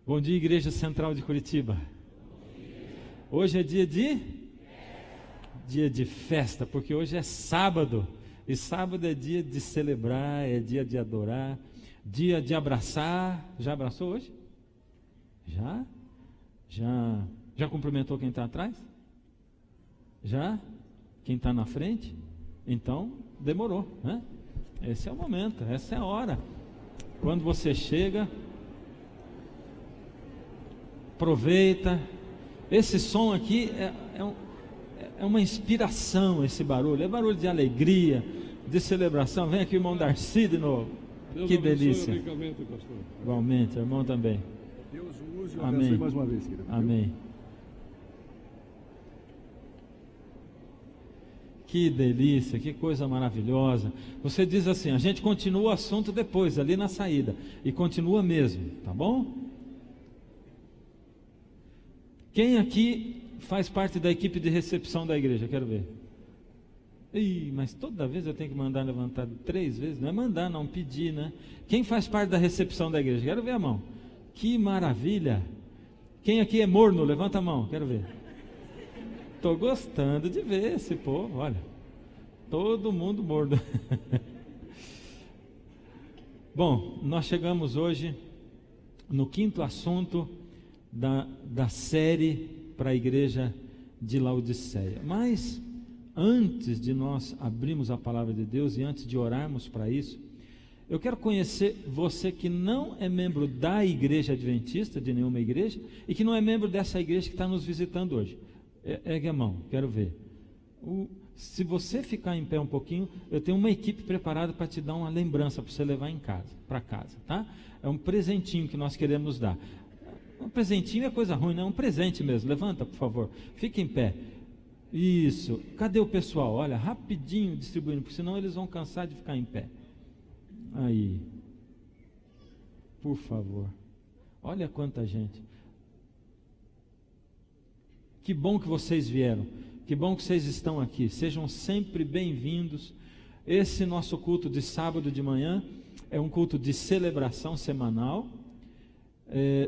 Bom dia, Igreja Central de Curitiba. Hoje é dia de festa, porque hoje é sábado. E sábado é dia de celebrar, é dia de adorar, dia de abraçar. Já abraçou hoje? Já? Já cumprimentou quem está atrás? Já? Quem está na frente? Então, demorou, né? Esse é o momento, essa é a hora. Quando você chega, aproveita. Esse som aqui é uma inspiração, esse barulho. É barulho de alegria, de celebração. Vem aqui o irmão Darcy de novo. Deus que delícia. pastor. Igualmente, irmão também. Deus o use e o Amém. abençoe mais uma vez, querido. Amém. Que delícia, que coisa maravilhosa. Você diz assim, a gente continua o assunto depois, ali na saída. E continua mesmo, tá bom? Quem aqui faz parte da equipe de recepção da igreja? Quero ver. Ih, mas toda vez eu tenho que mandar levantar 3 vezes. Não é mandar, não, pedir, né? Quem faz parte da recepção da igreja? Quero ver a mão. Que maravilha. Quem aqui é morno? Levanta a mão, quero ver. Estou gostando de ver esse povo, olha. Todo mundo morno. Bom, nós chegamos hoje no 5º assunto da série para a igreja de Laodiceia. Mas antes de nós abrirmos a palavra de Deus e antes de orarmos para isso, eu quero conhecer você que não é membro da igreja adventista, de nenhuma igreja, e que não é membro dessa igreja que está nos visitando hoje. Ergue a mão, quero ver. Se você ficar em pé um pouquinho, eu tenho uma equipe preparada para te dar uma lembrança para você levar para casa, tá? É um presentinho que nós queremos dar. Um presentinho é coisa ruim, não é um presente mesmo. Levanta, por favor. Fique em pé. Isso. Cadê o pessoal? Olha, rapidinho distribuindo, porque senão eles vão cansar de ficar em pé. Aí. Por favor. Olha quanta gente. Que bom que vocês vieram, que bom que vocês estão aqui, sejam sempre bem-vindos. Esse nosso culto de sábado de manhã é um culto de celebração semanal.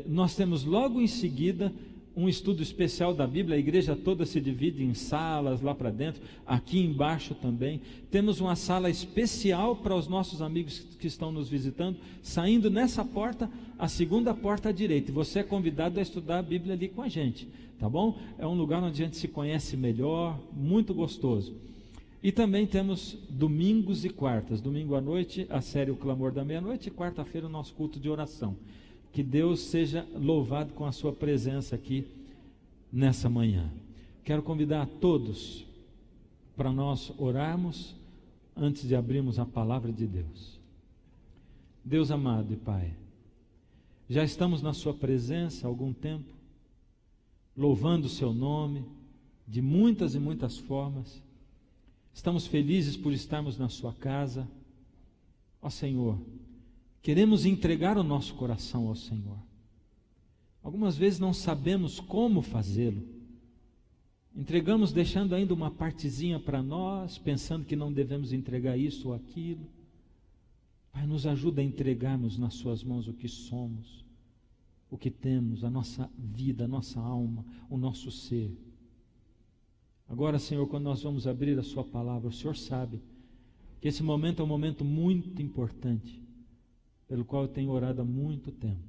Nós temos logo em seguida um estudo especial da Bíblia. A igreja toda se divide em salas lá para dentro, aqui embaixo também. Temos uma sala especial para os nossos amigos que estão nos visitando, saindo nessa porta, a segunda porta à direita. E você é convidado a estudar a Bíblia ali com a gente, tá bom? É um lugar onde a gente se conhece melhor, muito gostoso. E também temos domingos e quartas. Domingo à noite, a série O Clamor da Meia-Noite, e quarta-feira o nosso culto de oração. Que Deus seja louvado com a sua presença aqui nessa manhã. Quero convidar a todos para nós orarmos antes de abrirmos a palavra de Deus. Deus amado e Pai, já estamos na sua presença há algum tempo, louvando o seu nome de muitas e muitas formas. Estamos felizes por estarmos na sua casa. Ó Senhor, queremos entregar o nosso coração ao Senhor. Algumas vezes não sabemos como fazê-lo. Entregamos deixando ainda uma partezinha para nós, pensando que não devemos entregar isso ou aquilo. Pai, nos ajuda a entregarmos nas suas mãos o que somos, o que temos, a nossa vida, a nossa alma, o nosso ser. Agora, Senhor, quando nós vamos abrir a sua palavra, o Senhor sabe que esse momento é um momento muito importante, pelo qual eu tenho orado há muito tempo.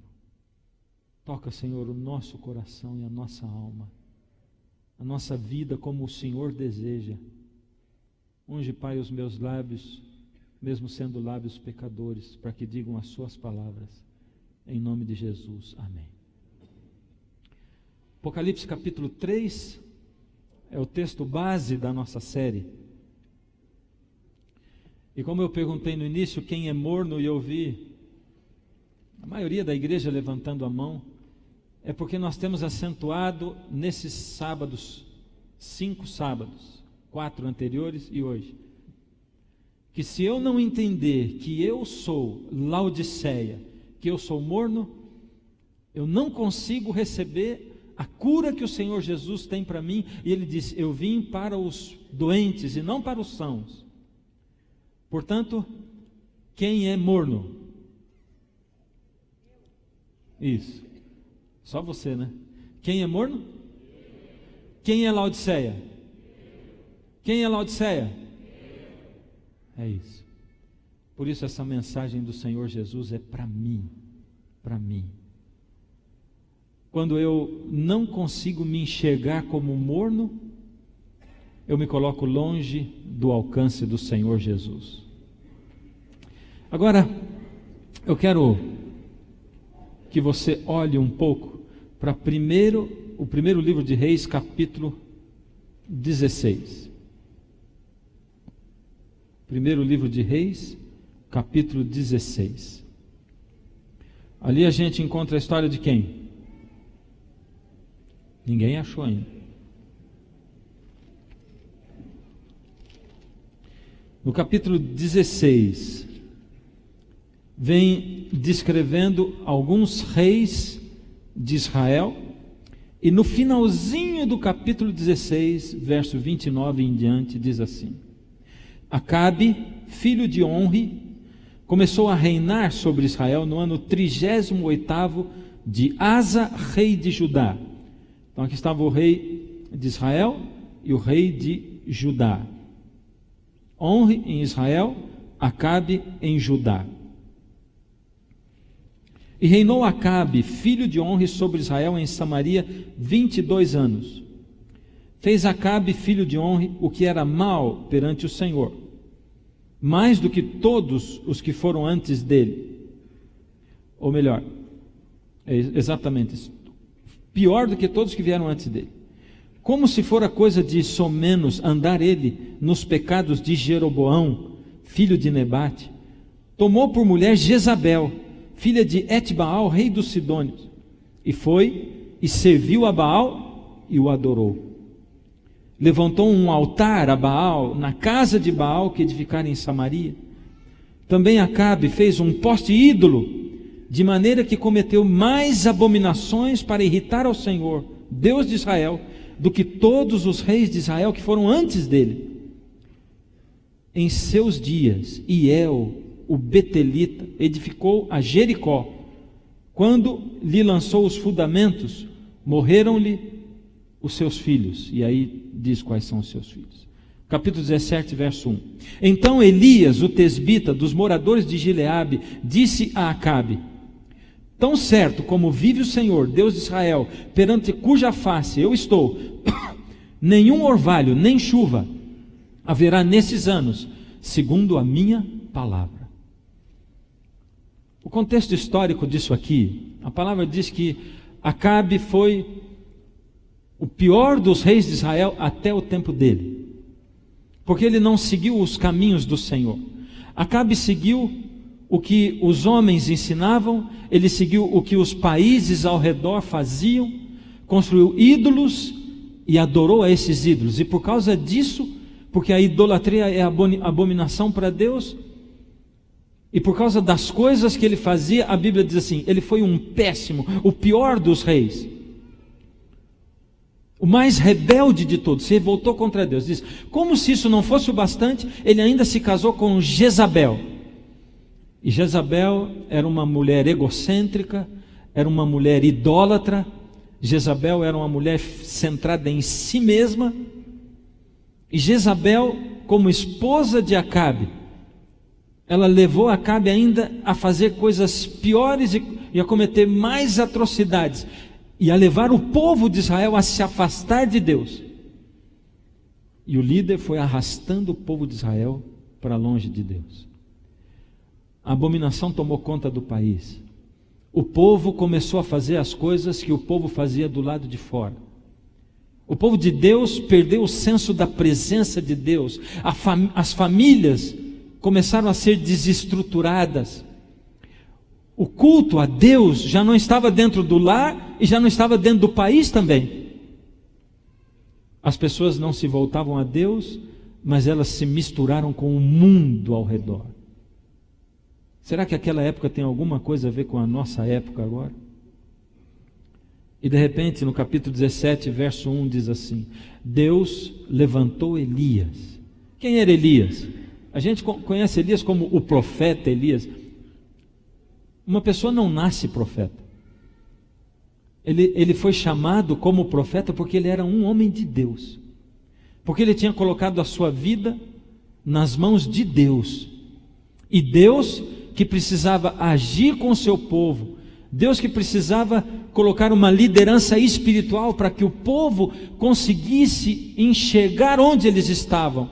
Toca, Senhor, o nosso coração e a nossa alma, a nossa vida como o Senhor deseja. Unge, Pai, os meus lábios, mesmo sendo lábios pecadores, para que digam as suas palavras, em nome de Jesus, amém. Apocalipse capítulo 3 é o texto base da nossa série. E como eu perguntei no início, quem é morno, e eu vi a maioria da igreja levantando a mão, é porque nós temos acentuado nesses sábados, 5 sábados, 4 anteriores e hoje, que se eu não entender que eu sou Laodiceia, que eu sou morno, eu não consigo receber a cura que o Senhor Jesus tem para mim. E Ele disse, eu vim para os doentes e não para os sãos. Portanto, quem é morno? Isso. Só você, né? Quem é morno? Quem é Laodiceia? Quem é Laodiceia? É isso. Por isso essa mensagem do Senhor Jesus é para mim, para mim. Quando eu não consigo me enxergar como morno, eu me coloco longe do alcance do Senhor Jesus. Agora, eu quero que você olhe um pouco para o primeiro livro de Reis, capítulo 16. Primeiro livro de Reis, capítulo 16. Ali a gente encontra a história de quem? Ninguém achou ainda. No capítulo 16, vem descrevendo alguns reis de Israel, e no finalzinho do capítulo 16, verso 29 em diante, diz assim: Acabe, filho de Onri, começou a reinar sobre Israel no ano 38º de Asa, rei de Judá. Então aqui estava o rei de Israel e o rei de Judá. Onri em Israel, Acabe em Judá. E reinou Acabe, filho de Onri, sobre Israel em Samaria 22 anos. Fez Acabe, filho de Onri, o que era mal perante o Senhor, mais do que todos os que foram antes dele. Ou melhor, é exatamente isso. Pior do que todos que vieram antes dele. Como se fora coisa de somenos andar ele nos pecados de Jeroboão, filho de Nebate, tomou por mulher Jezabel, filha de Etbaal, rei dos Sidônios, e foi e serviu a Baal e o adorou. Levantou um altar a Baal na casa de Baal que edificara em Samaria. Também Acabe fez um poste ídolo, de maneira que cometeu mais abominações para irritar ao Senhor, Deus de Israel, do que todos os reis de Israel que foram antes dele. Em seus dias, Iel, o betelita, edificou a Jericó. Quando lhe lançou os fundamentos, morreram-lhe os seus filhos. E aí diz quais são os seus filhos. Capítulo 17, verso 1. Então Elias, o tesbita, dos moradores de Gileabe, disse a Acabe: Tão certo como vive o Senhor, Deus de Israel, perante cuja face eu estou, nenhum orvalho, nem chuva haverá nesses anos, segundo a minha palavra. O contexto histórico disso aqui, a palavra diz que Acabe foi o pior dos reis de Israel até o tempo dele, porque ele não seguiu os caminhos do Senhor. Acabe seguiu o que os homens ensinavam, ele seguiu o que os países ao redor faziam, construiu ídolos e adorou a esses ídolos. E por causa disso, porque a idolatria é abominação para Deus, e por causa das coisas que ele fazia, a Bíblia diz assim: ele foi um péssimo, o pior dos reis, o mais rebelde de todos, se revoltou contra Deus. Diz, como se isso não fosse o bastante, ele ainda se casou com Jezabel. E Jezabel era uma mulher egocêntrica, era uma mulher idólatra. Jezabel era uma mulher centrada em si mesma. E Jezabel, como esposa de Acabe, ela levou Acabe ainda a fazer coisas piores e a cometer mais atrocidades, e a levar o povo de Israel a se afastar de Deus. E o líder foi arrastando o povo de Israel para longe de Deus. A abominação tomou conta do país. O povo começou a fazer as coisas que o povo fazia do lado de fora. O povo de Deus perdeu o senso da presença de Deus. As famílias começaram a ser desestruturadas. O culto a Deus já não estava dentro do lar e já não estava dentro do país também. As pessoas não se voltavam a Deus, mas elas se misturaram com o mundo ao redor. Será que aquela época tem alguma coisa a ver com a nossa época agora? E de repente, no capítulo 17, verso 1, diz assim: Deus levantou Elias. Quem era Elias? A gente conhece Elias como o profeta Elias. Uma pessoa não nasce profeta. Ele foi chamado como profeta porque ele era um homem de Deus, porque ele tinha colocado a sua vida nas mãos de Deus, e Deus que precisava agir com o seu povo, Deus que precisava colocar uma liderança espiritual para que o povo conseguisse enxergar onde eles estavam.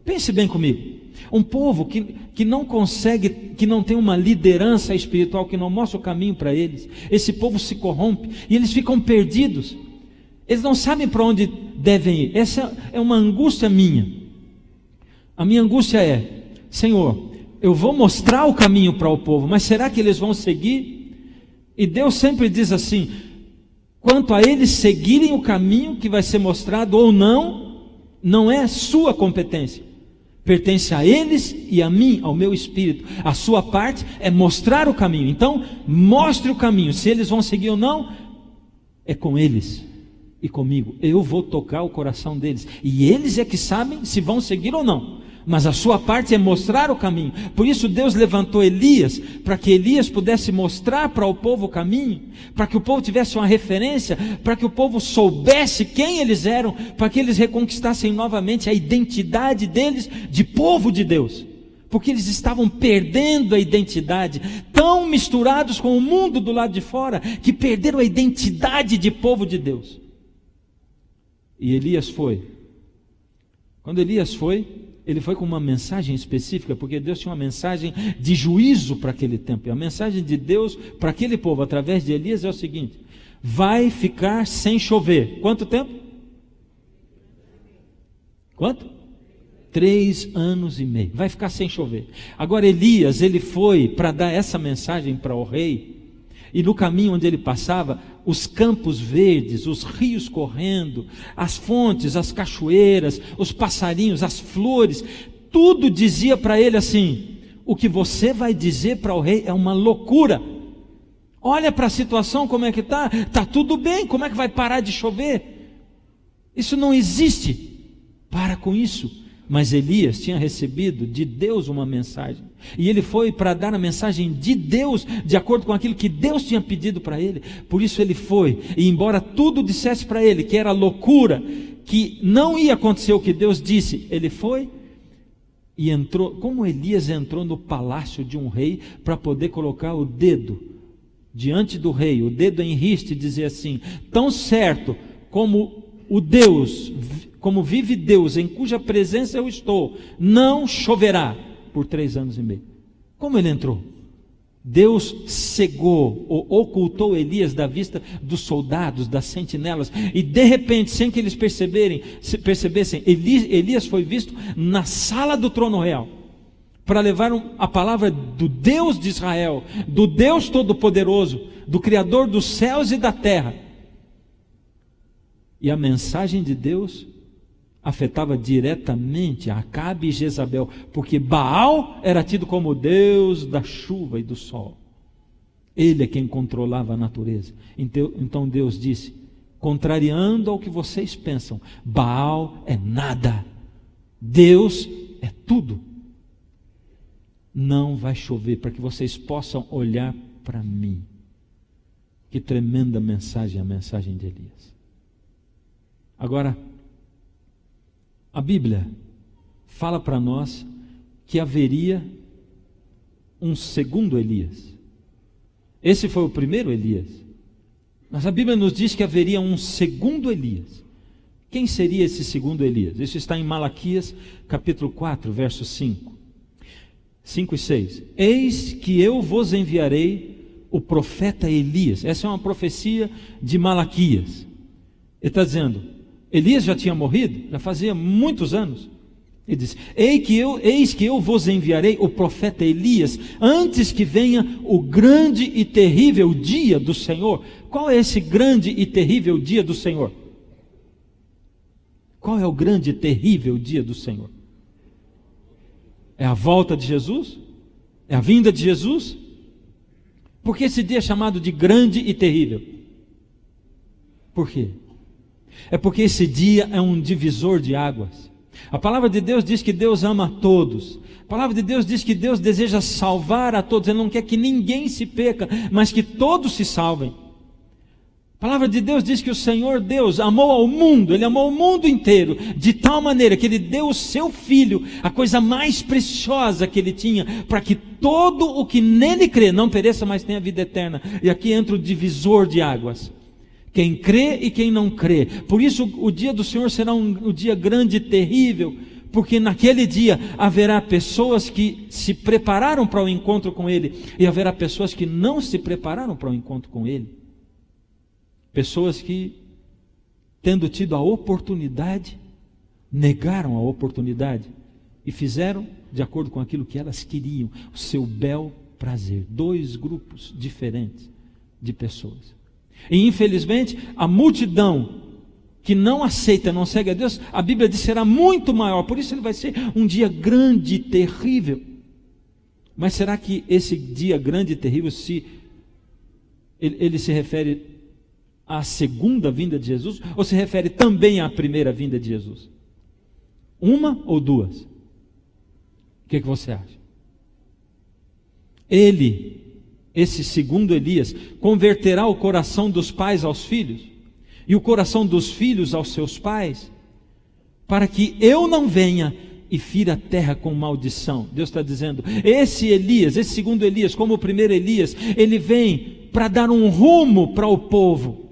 Pense bem comigo, um povo que não consegue, que não tem uma liderança espiritual, que não mostra o caminho para eles, esse povo se corrompe e eles ficam perdidos, eles não sabem para onde devem ir. Essa é uma angústia minha. A minha angústia é: Senhor, eu vou mostrar o caminho para o povo, mas será que eles vão seguir? E Deus sempre diz assim: quanto a eles seguirem o caminho que vai ser mostrado ou não, não é sua competência, pertence a eles e a mim, ao meu espírito. A sua parte é mostrar o caminho. Então, mostre o caminho. Se eles vão seguir ou não, é com eles e comigo. Eu vou tocar o coração deles, e eles é que sabem se vão seguir ou não. Mas a sua parte é mostrar o caminho. Por isso Deus levantou Elias, para que Elias pudesse mostrar para o povo o caminho, para que o povo tivesse uma referência, para que o povo soubesse quem eles eram, para que eles reconquistassem novamente a identidade deles de povo de Deus, porque eles estavam perdendo a identidade, tão misturados com o mundo do lado de fora, que perderam a identidade de povo de Deus. E Elias foi. Quando Elias foi, ele foi com uma mensagem específica, porque Deus tinha uma mensagem de juízo para aquele tempo. E a mensagem de Deus para aquele povo, através de Elias, é o seguinte: vai ficar sem chover. Quanto tempo? Quanto? 3 anos e meio. Vai ficar sem chover. Agora Elias, ele foi para dar essa mensagem para o rei, e no caminho onde ele passava, os campos verdes, os rios correndo, as fontes, as cachoeiras, os passarinhos, as flores, tudo dizia para ele assim: o que você vai dizer para o rei é uma loucura. Olha para a situação como é que está tudo bem, como é que vai parar de chover? Isso não existe, para com isso. Mas Elias tinha recebido de Deus uma mensagem, e ele foi para dar a mensagem de Deus, de acordo com aquilo que Deus tinha pedido para ele. Por isso ele foi, e embora tudo dissesse para ele que era loucura, que não ia acontecer o que Deus disse, ele foi e entrou. Como Elias entrou no palácio de um rei para poder colocar o dedo diante do rei, o dedo em riste, e dizer assim: tão certo como o Deus, como vive Deus, em cuja presença eu estou, não choverá por 3 anos e meio. Como ele entrou? Deus cegou ou ocultou Elias da vista dos soldados, das sentinelas, e de repente, sem que eles percebessem, Elias foi visto na sala do trono real, para levar a palavra do Deus de Israel, do Deus Todo-Poderoso, do Criador dos céus e da terra. E a mensagem de Deus afetava diretamente Acabe e Jezabel, porque Baal era tido como Deus da chuva e do sol. Ele é quem controlava a natureza. Então Deus disse, contrariando ao que vocês pensam, Baal é nada, Deus é tudo. Não vai chover, para que vocês possam olhar para mim. Que tremenda mensagem, a mensagem de Elias. Agora, a Bíblia fala para nós que haveria um segundo Elias. Esse foi o primeiro Elias, mas a Bíblia nos diz que haveria um segundo Elias. Quem seria esse segundo Elias? Isso está em Malaquias capítulo 4, versos 5 e 6. Eis que eu vos enviarei o profeta Elias. Essa é uma profecia de Malaquias. Ele está dizendo, Elias já tinha morrido, já fazia muitos anos. Ele diz, eis que eu vos enviarei o profeta Elias, antes que venha o grande e terrível dia do Senhor. Qual é esse grande e terrível dia do Senhor? Qual é o grande e terrível dia do Senhor? É a volta de Jesus? É a vinda de Jesus? Por que esse dia é chamado de grande e terrível? Por quê? É porque esse dia é um divisor de águas. A palavra de Deus diz que Deus ama a todos. A palavra de Deus diz que Deus deseja salvar a todos. Ele não quer que ninguém se perca, mas que todos se salvem. A palavra de Deus diz que o Senhor Deus amou ao mundo, Ele amou o mundo inteiro, de tal maneira que Ele deu o seu Filho, a coisa mais preciosa que Ele tinha, para que todo o que nele crê não pereça, mas tenha vida eterna. E aqui entra o divisor de águas: quem crê e quem não crê. Por isso o dia do Senhor será um dia grande e terrível, porque naquele dia haverá pessoas que se prepararam para o encontro com Ele, e haverá pessoas que não se prepararam para o encontro com Ele. Pessoas que, tendo tido a oportunidade, negaram a oportunidade e fizeram de acordo com aquilo que elas queriam, o seu bel prazer. Dois grupos diferentes de pessoas. E infelizmente, a multidão que não aceita, não segue a Deus, a Bíblia diz, será muito maior. Por isso ele vai ser um dia grande e terrível. Mas será que esse dia grande e terrível, ele se refere à segunda vinda de Jesus, ou se refere também à primeira vinda de Jesus? Uma ou duas? O que você acha? Esse segundo Elias, converterá o coração dos pais aos filhos, e o coração dos filhos aos seus pais, para que eu não venha e fira a terra com maldição. Deus está dizendo, esse Elias, esse segundo Elias, como o primeiro Elias, ele vem para dar um rumo para o povo.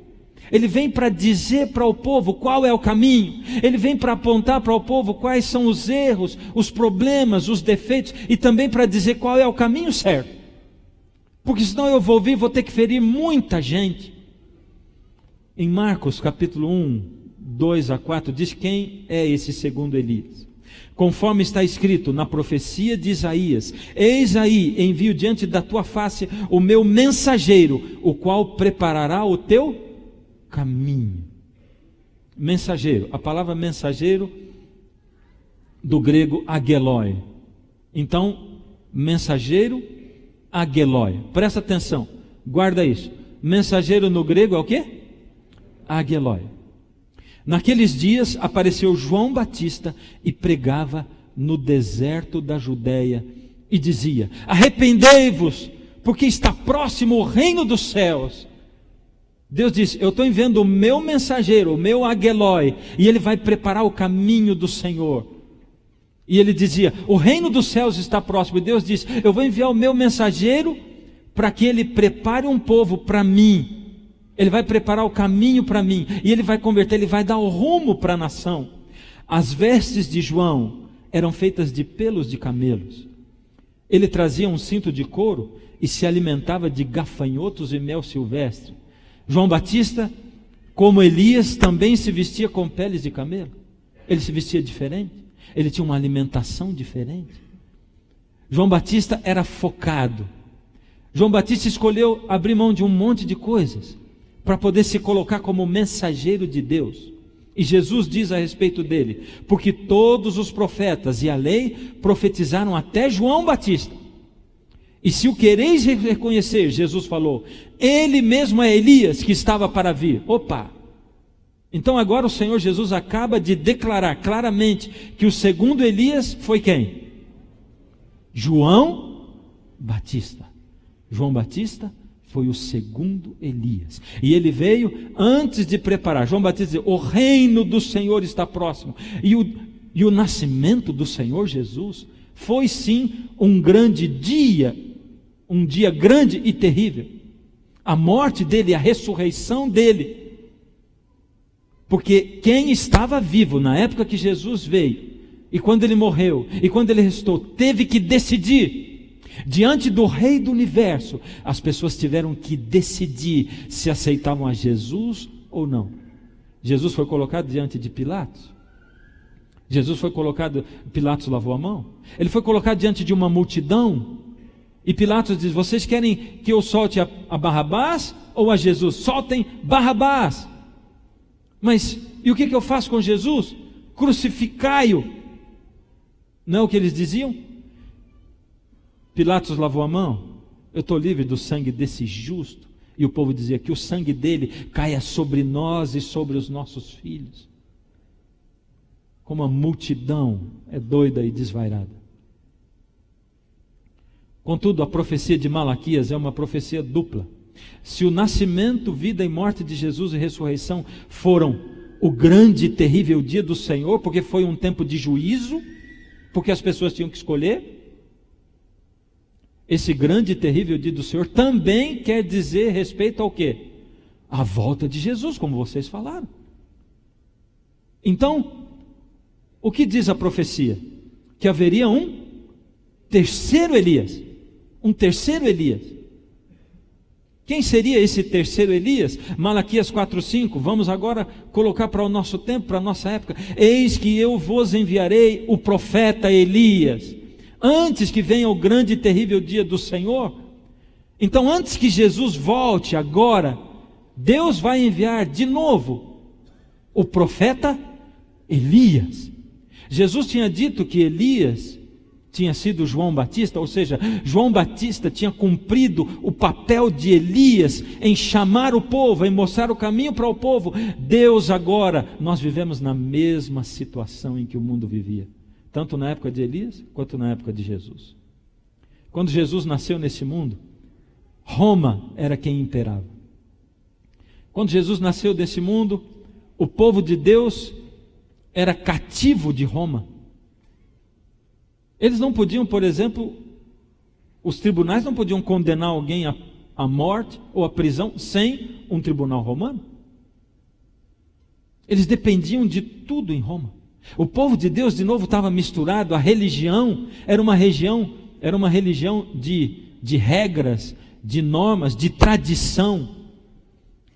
Ele vem para dizer para o povo qual é o caminho. Ele vem para apontar para o povo quais são os erros, os problemas, os defeitos, e também para dizer qual é o caminho certo. Porque senão eu vou vir e vou ter que ferir muita gente. Em Marcos capítulo 1, 2 a 4, diz quem é esse segundo Elias. Conforme está escrito na profecia de Isaías: eis aí, envio diante da tua face o meu mensageiro, o qual preparará o teu caminho. Mensageiro, a palavra mensageiro do grego ageloi. Então, mensageiro, ageloi. Presta atenção, guarda isso. Mensageiro no grego é o quê? Ageloi. Naqueles dias apareceu João Batista e pregava no deserto da Judeia e dizia: arrependei-vos, porque está próximo o reino dos céus. Deus disse: eu estou enviando o meu mensageiro, o meu ageloi, e ele vai preparar o caminho do Senhor. E ele dizia: o reino dos céus está próximo. E Deus disse: eu vou enviar o meu mensageiro para que ele prepare um povo para mim. Ele vai preparar o caminho para mim, e ele vai converter, ele vai dar o rumo para a nação. As vestes de João eram feitas de pelos de camelos. Ele trazia um cinto de couro e se alimentava de gafanhotos e mel silvestre. João Batista, como Elias, também se vestia com peles de camelo. Ele se vestia diferente, ele tinha uma alimentação diferente. João Batista era focado. João Batista escolheu abrir mão de um monte de coisas para poder se colocar como mensageiro de Deus. E Jesus diz a respeito dele: porque todos os profetas e a lei profetizaram até João Batista. E se o quereis reconhecer, Jesus falou, ele mesmo é Elias que estava para vir. Opa! Então agora o Senhor Jesus acaba de declarar claramente que o segundo Elias foi quem? João Batista. João Batista foi o segundo Elias. E ele veio antes de preparar. João Batista dizia: o reino do Senhor está próximo. E o nascimento do Senhor Jesus foi sim um grande dia, um dia grande e terrível. A morte dele, a ressurreição dele. Porque quem estava vivo na época que Jesus veio, e quando ele morreu, e quando ele ressuscitou, teve que decidir. Diante do Rei do Universo, as pessoas tiveram que decidir se aceitavam a Jesus ou não. Jesus foi colocado diante de Pilatos. Jesus foi colocado, Pilatos lavou a mão. Ele foi colocado diante de uma multidão. E Pilatos diz: vocês querem que eu solte a Barrabás ou a Jesus? Soltem Barrabás. Mas e o que eu faço com Jesus? Crucificai-o. Não é o que eles diziam? Pilatos lavou a mão. Eu estou livre do sangue desse justo. E o povo dizia: que o sangue dele caia sobre nós e sobre os nossos filhos. Como a multidão é doida e desvairada. Contudo, a profecia de Malaquias é uma profecia dupla. Se o nascimento, vida e morte de Jesus e ressurreição foram o grande e terrível dia do Senhor, porque foi um tempo de juízo, porque as pessoas tinham que escolher, esse grande e terrível dia do Senhor também quer dizer respeito ao quê? A volta de Jesus, como vocês falaram. Então, o que diz a profecia? Que haveria um terceiro Elias. Um terceiro Elias. Quem seria esse terceiro Elias? Malaquias 4:5. Vamos agora colocar para o nosso tempo, para a nossa época. Eis que eu vos enviarei o profeta Elias, antes que venha o grande e terrível dia do Senhor. Então, antes que Jesus volte agora, Deus vai enviar de novo o profeta Elias. Jesus tinha dito que Elias tinha sido João Batista, ou seja, João Batista tinha cumprido o papel de Elias em chamar o povo, em mostrar o caminho para o povo. Deus agora, nós vivemos na mesma situação em que o mundo vivia, tanto na época de Elias, quanto na época de Jesus. Quando Jesus nasceu nesse mundo, Roma era quem imperava. Quando Jesus nasceu desse mundo, o povo de Deus era cativo de Roma. Eles não podiam, por exemplo, os tribunais não podiam condenar alguém à morte ou à prisão sem um tribunal romano. Eles dependiam de tudo em Roma. O povo de Deus, de novo, estava misturado. A religião era uma religião de regras, de normas, de tradição.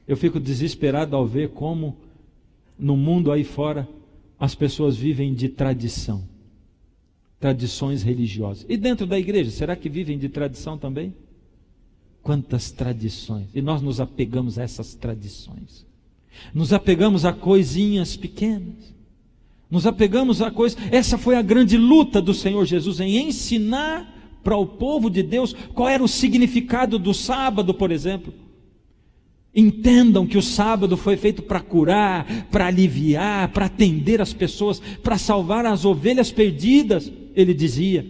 Eu fico desesperado ao ver como no mundo aí fora as pessoas vivem de tradição. Tradições religiosas. E dentro da igreja, será que vivem de tradição também? Quantas tradições. E nós nos apegamos a essas tradições. Nos apegamos a coisinhas pequenas. Nos apegamos a coisas. Essa foi a grande luta do Senhor Jesus, em ensinar para o povo de Deus qual era o significado do sábado, por exemplo. Entendam que o sábado foi feito para curar, para aliviar, para atender as pessoas, para salvar as ovelhas perdidas, ele dizia.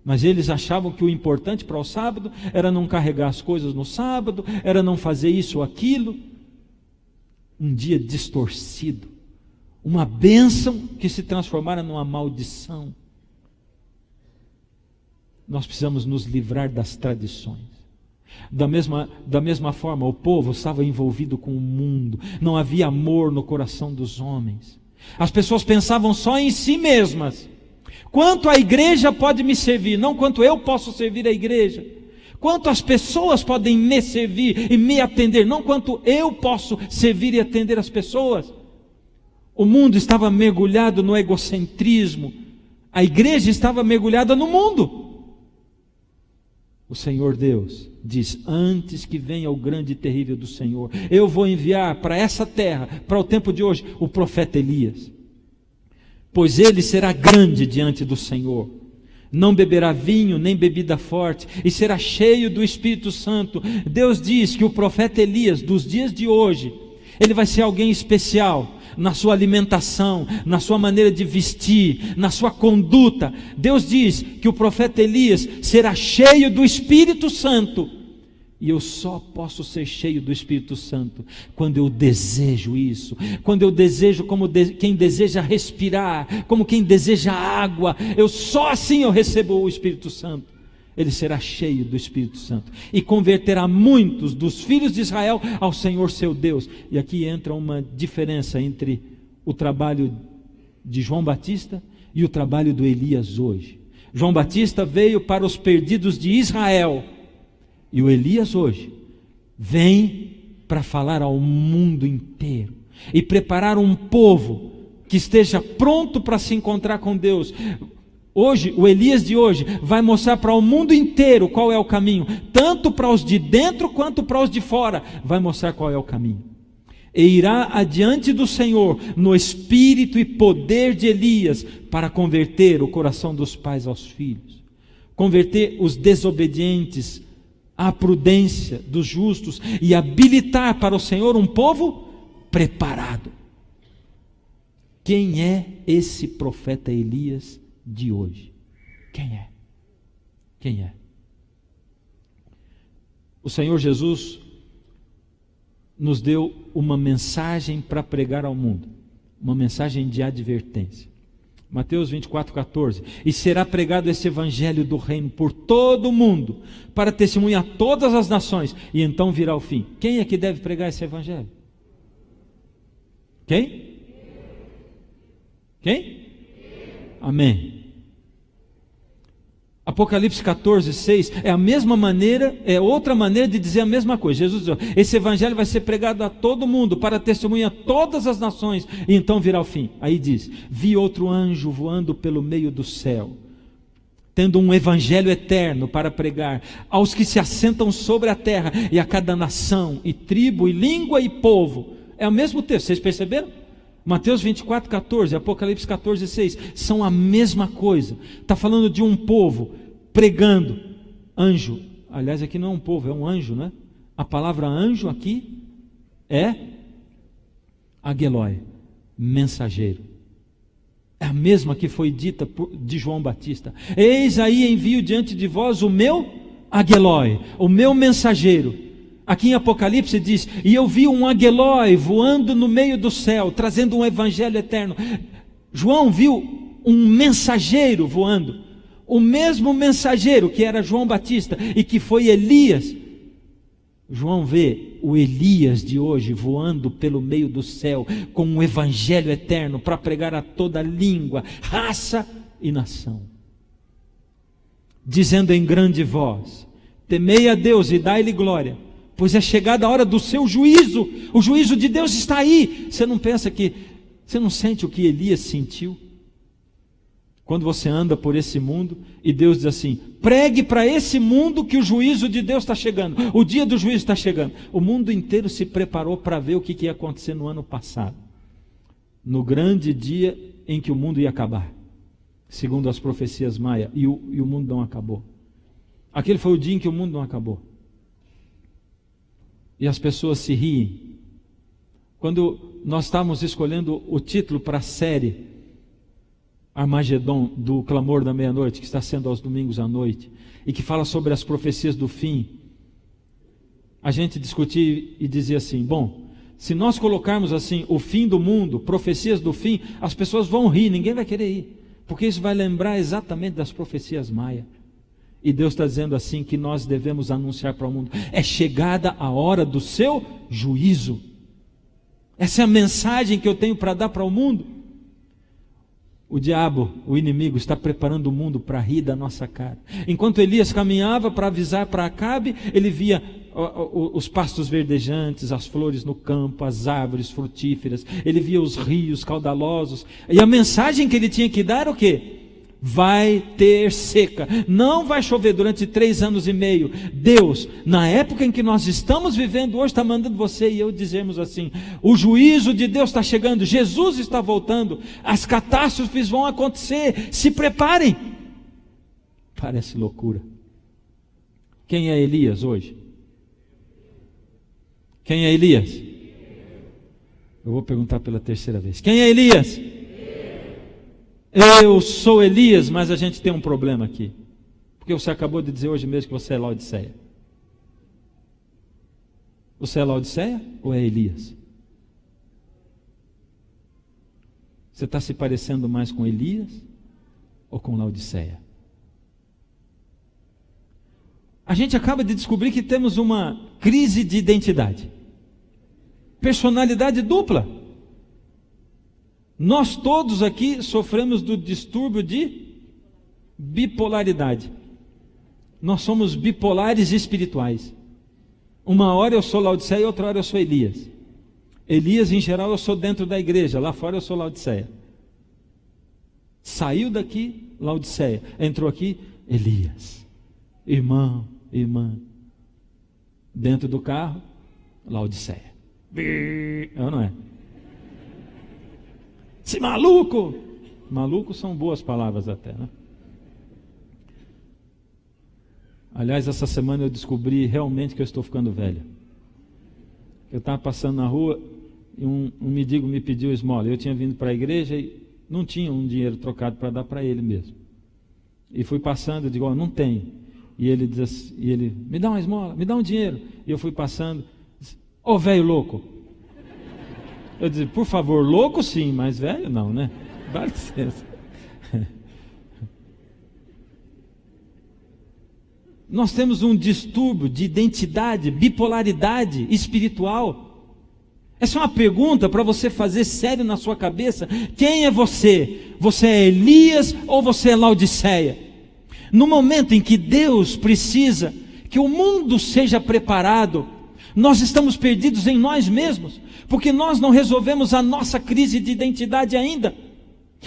Mas eles achavam que o importante para o sábado era não carregar as coisas no sábado, era não fazer isso ou aquilo. Um dia distorcido, uma bênção que se transformara numa maldição. Nós precisamos nos livrar das tradições. Da mesma forma, o povo estava envolvido com o mundo, não havia amor no coração dos homens. As pessoas pensavam só em si mesmas. Quanto a igreja pode me servir, não quanto eu posso servir a igreja. Quanto as pessoas podem me servir e me atender, não quanto eu posso servir e atender as pessoas. O mundo estava mergulhado no egocentrismo, a igreja estava mergulhada no mundo. O Senhor Deus diz: antes que venha o grande e terrível do Senhor, eu vou enviar para essa terra, para o tempo de hoje, o profeta Elias. Pois ele será grande diante do Senhor, não beberá vinho nem bebida forte, e será cheio do Espírito Santo. Deus diz que o profeta Elias, dos dias de hoje, ele vai ser alguém especial na sua alimentação, na sua maneira de vestir, na sua conduta. Deus diz que o profeta Elias será cheio do Espírito Santo. E eu só posso ser cheio do Espírito Santo quando eu desejo isso, quando eu desejo como quem deseja respirar, como quem deseja água. Só assim eu recebo o Espírito Santo. Ele será cheio do Espírito Santo e converterá muitos dos filhos de Israel ao Senhor seu Deus. E aqui entra uma diferença entre o trabalho de João Batista e o trabalho do Elias hoje. João Batista veio para os perdidos de Israel, e o Elias hoje vem para falar ao mundo inteiro e preparar um povo que esteja pronto para se encontrar com Deus. Hoje, o Elias de hoje vai mostrar para o mundo inteiro qual é o caminho, tanto para os de dentro quanto para os de fora. Vai mostrar qual é o caminho. E irá adiante do Senhor no espírito e poder de Elias, para converter o coração dos pais aos filhos, converter os desobedientes à prudência dos justos e habilitar para o Senhor um povo preparado. Quem é esse profeta Elias de hoje? Quem é? Quem é? O Senhor Jesus nos deu uma mensagem para pregar ao mundo, uma mensagem de advertência. Mateus 24:14, e será pregado esse evangelho do reino por todo o mundo, para testemunhar a todas as nações, e então virá o fim. Quem é que deve pregar esse evangelho? Quem? Amém. Apocalipse 14:6 é a mesma maneira, é outra maneira de dizer a mesma coisa. Jesus diz: esse evangelho vai ser pregado a todo mundo, para testemunhar todas as nações, e então virá o fim. Aí diz: vi outro anjo voando pelo meio do céu, tendo um evangelho eterno para pregar aos que se assentam sobre a terra, e a cada nação, e tribo, e língua, e povo. É o mesmo texto, vocês perceberam? Mateus 24:14, Apocalipse 14:6, são a mesma coisa. Está falando de um povo pregando, anjo, aliás aqui não é um povo, é um anjo, né? A palavra anjo aqui é ageloi, mensageiro. É a mesma que foi dita de João Batista: eis aí envio diante de vós o meu ageloi, o meu mensageiro. Aqui em Apocalipse diz: e eu vi um ageloi voando no meio do céu, trazendo um evangelho eterno. João viu um mensageiro voando, o mesmo mensageiro que era João Batista e que foi Elias. João vê o Elias de hoje voando pelo meio do céu com um evangelho eterno para pregar a toda língua, raça e nação, dizendo em grande voz: temei a Deus e dai-lhe glória, pois é chegada a hora do seu juízo. O juízo de Deus está aí. Você não sente o que Elias sentiu? Quando você anda por esse mundo e Deus diz assim: pregue para esse mundo que o juízo de Deus está chegando, o dia do juízo está chegando. O mundo inteiro se preparou para ver o que ia acontecer no ano passado, no grande dia em que o mundo ia acabar, segundo as profecias maia, e o mundo não acabou. Aquele foi o dia em que o mundo não acabou. E as pessoas se riem. Quando nós estávamos escolhendo o título para a série Armagedon, do Clamor da Meia-Noite, que está sendo aos domingos à noite, e que fala sobre as profecias do fim, a gente discutia e dizia assim: bom, se nós colocarmos assim, o fim do mundo, profecias do fim, as pessoas vão rir, ninguém vai querer ir, porque isso vai lembrar exatamente das profecias maia. E Deus está dizendo assim que nós devemos anunciar para o mundo: é chegada a hora do seu juízo. Essa é a mensagem que eu tenho para dar para o mundo. O diabo, o inimigo, está preparando o mundo para rir da nossa cara. Enquanto Elias caminhava para avisar para Acabe, ele via os pastos verdejantes, as flores no campo, as árvores frutíferas, ele via os rios caudalosos, e a mensagem que ele tinha que dar era o quê? Vai ter seca, não vai chover durante 3 anos e meio. Deus, na época em que nós estamos vivendo hoje, está mandando você e eu dizermos assim: o juízo de Deus está chegando, Jesus está voltando, as catástrofes vão acontecer, se preparem. Parece loucura. Quem é Elias hoje? Quem é Elias? Eu vou perguntar pela 3ª vez: quem é Elias? Eu sou Elias, mas a gente tem um problema aqui, porque você acabou de dizer hoje mesmo que você é Laodiceia. Você é Laodiceia ou é Elias? Você está se parecendo mais com Elias ou com Laodiceia? A gente acaba de descobrir que temos uma crise de identidade, personalidade dupla. Nós todos aqui sofremos do distúrbio de bipolaridade. Nós somos bipolares espirituais. Uma hora eu sou Laodiceia e outra hora eu sou Elias. Elias, em geral, eu sou dentro da igreja, lá fora eu sou Laodiceia. Saiu daqui, Laodiceia. Entrou aqui, Elias. Irmão, irmã. Dentro do carro, Laodiceia. É ou não é? Esse maluco! Maluco são boas palavras até, né? Aliás, essa semana eu descobri realmente que eu estou ficando velho. Eu estava passando na rua e um mendigo me pediu esmola. Eu tinha vindo para a igreja e não tinha um dinheiro trocado para dar para ele mesmo. E fui passando, eu digo: oh, não tem. E ele diz assim, me dá uma esmola, me dá um dinheiro. E eu fui passando, Ô velho louco. Eu disse, por favor, louco sim, mas velho não, né? Dá licença. Nós temos um distúrbio de identidade, bipolaridade espiritual. Essa é uma pergunta para você fazer sério na sua cabeça. Quem é você? Você é Elias ou você é Laodiceia? No momento em que Deus precisa que o mundo seja preparado, nós estamos perdidos em nós mesmos, porque nós não resolvemos a nossa crise de identidade ainda.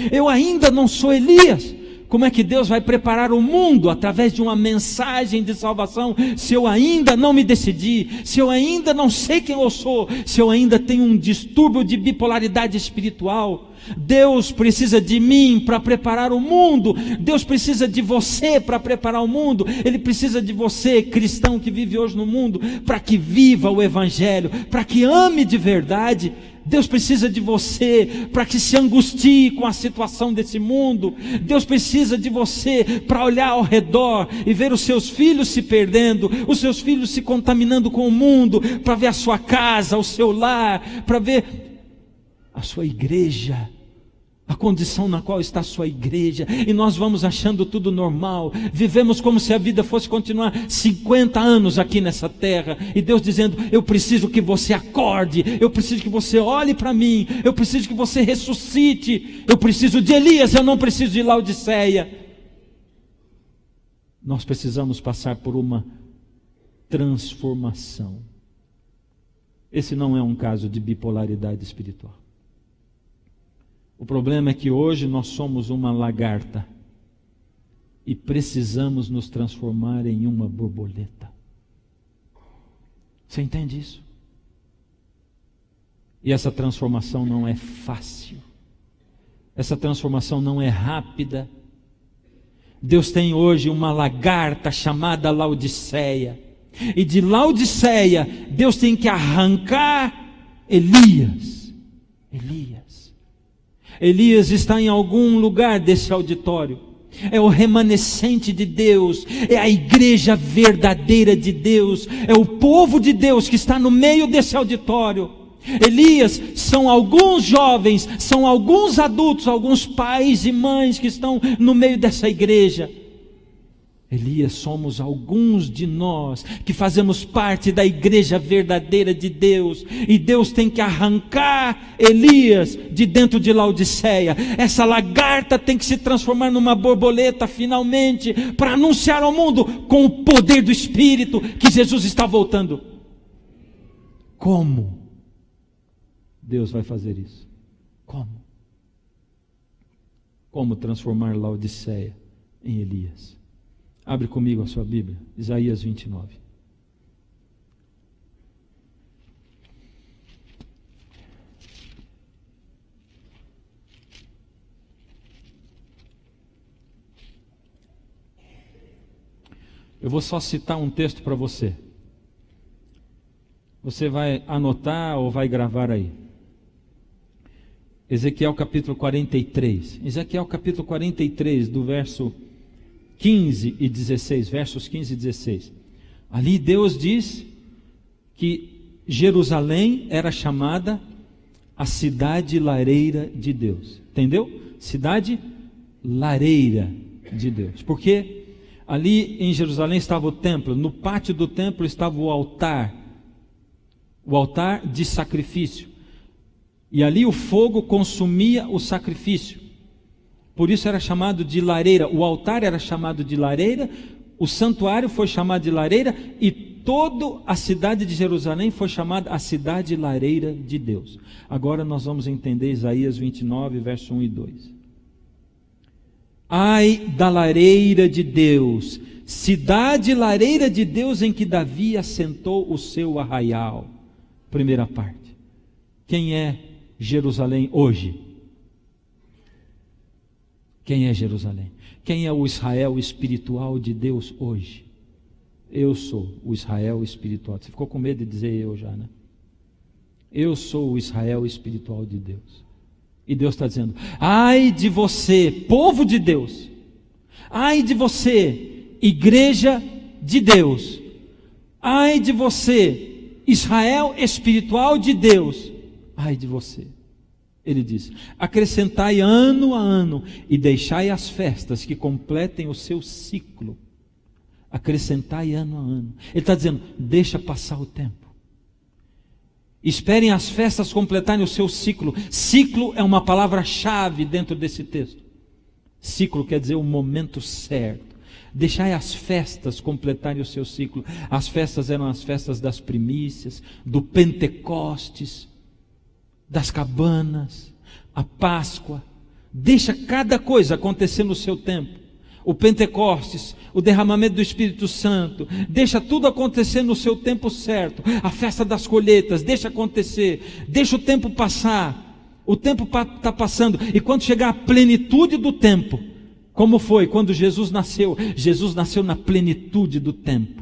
Eu ainda não sou Elias. Como é que Deus vai preparar o mundo através de uma mensagem de salvação, se eu ainda não me decidi, se eu ainda não sei quem eu sou, se eu ainda tenho um distúrbio de bipolaridade espiritual? Deus precisa de mim para preparar o mundo. Deus precisa de você para preparar o mundo. Ele precisa de você, cristão que vive hoje no mundo, para que viva o Evangelho, para que ame de verdade. Deus precisa de você para que se angustie com a situação desse mundo. Deus precisa de você para olhar ao redor e ver os seus filhos se perdendo, os seus filhos se contaminando com o mundo, para ver a sua casa, o seu lar, para ver a sua igreja, a condição na qual está a sua igreja. E nós vamos achando tudo normal, vivemos como se a vida fosse continuar 50 anos aqui nessa terra, e Deus dizendo, eu preciso que você acorde, eu preciso que você olhe para mim, eu preciso que você ressuscite, eu preciso de Elias, eu não preciso de Laodiceia. Nós precisamos passar por uma transformação. Esse não é um caso de bipolaridade espiritual. O problema é que hoje nós somos uma lagarta e precisamos nos transformar em uma borboleta. Você entende isso? E essa transformação não é fácil. Essa transformação não é rápida. Deus tem hoje uma lagarta chamada Laodiceia. E de Laodiceia, Deus tem que arrancar Elias. Elias está em algum lugar desse auditório. É o remanescente de Deus, é a igreja verdadeira de Deus, é o povo de Deus que está no meio desse auditório. Elias são alguns jovens, são alguns adultos, alguns pais e mães que estão no meio dessa igreja. Elias somos alguns de nós que fazemos parte da igreja verdadeira de Deus, e Deus tem que arrancar Elias de dentro de Laodiceia. Essa lagarta tem que se transformar numa borboleta finalmente, para anunciar ao mundo com o poder do Espírito que Jesus está voltando. Como Deus vai fazer isso? Como transformar Laodiceia em Elias? Abre comigo a sua Bíblia, Isaías 29. Eu vou só citar um texto para você. Você vai anotar ou vai gravar aí. Ezequiel capítulo 43. Ezequiel capítulo 43, do verso 15 e 16, versos 15 e 16. Ali Deus diz que Jerusalém era chamada a cidade lareira de Deus. Entendeu? Cidade lareira de Deus. Porque ali em Jerusalém estava o templo, no pátio do templo estava o altar de sacrifício. E ali o fogo consumia o sacrifício. Por isso era chamado de lareira. O altar era chamado de lareira, o santuário foi chamado de lareira, e toda a cidade de Jerusalém foi chamada a cidade lareira de Deus. Agora nós vamos entender Isaías 29, verso 1 e 2. Ai da lareira de Deus, cidade lareira de Deus, em que Davi assentou o seu arraial. Primeira parte. Quem é Jerusalém hoje? Quem é Jerusalém? Quem é o Israel espiritual de Deus hoje? Eu sou o Israel espiritual. Você ficou com medo de dizer eu já, né? Eu sou o Israel espiritual de Deus. E Deus está dizendo, ai de você, povo de Deus, ai de você, igreja de Deus, ai de você, Israel espiritual de Deus, ai de você. Ele diz: acrescentai ano a ano e deixai as festas que completem o seu ciclo. Acrescentai ano a ano. Ele está dizendo: deixa passar o tempo. Esperem as festas completarem o seu ciclo. Ciclo é uma palavra-chave dentro desse texto. Ciclo quer dizer o momento certo. Deixai as festas completarem o seu ciclo. As festas eram as festas das primícias, do Pentecostes, das cabanas, a Páscoa. Deixa cada coisa acontecer no seu tempo. O Pentecostes, o derramamento do Espírito Santo, deixa tudo acontecer no seu tempo certo. A festa das colheitas, deixa acontecer, deixa o tempo passar. O tempo está passando, e quando chegar a plenitude do tempo, como foi quando Jesus nasceu na plenitude do tempo.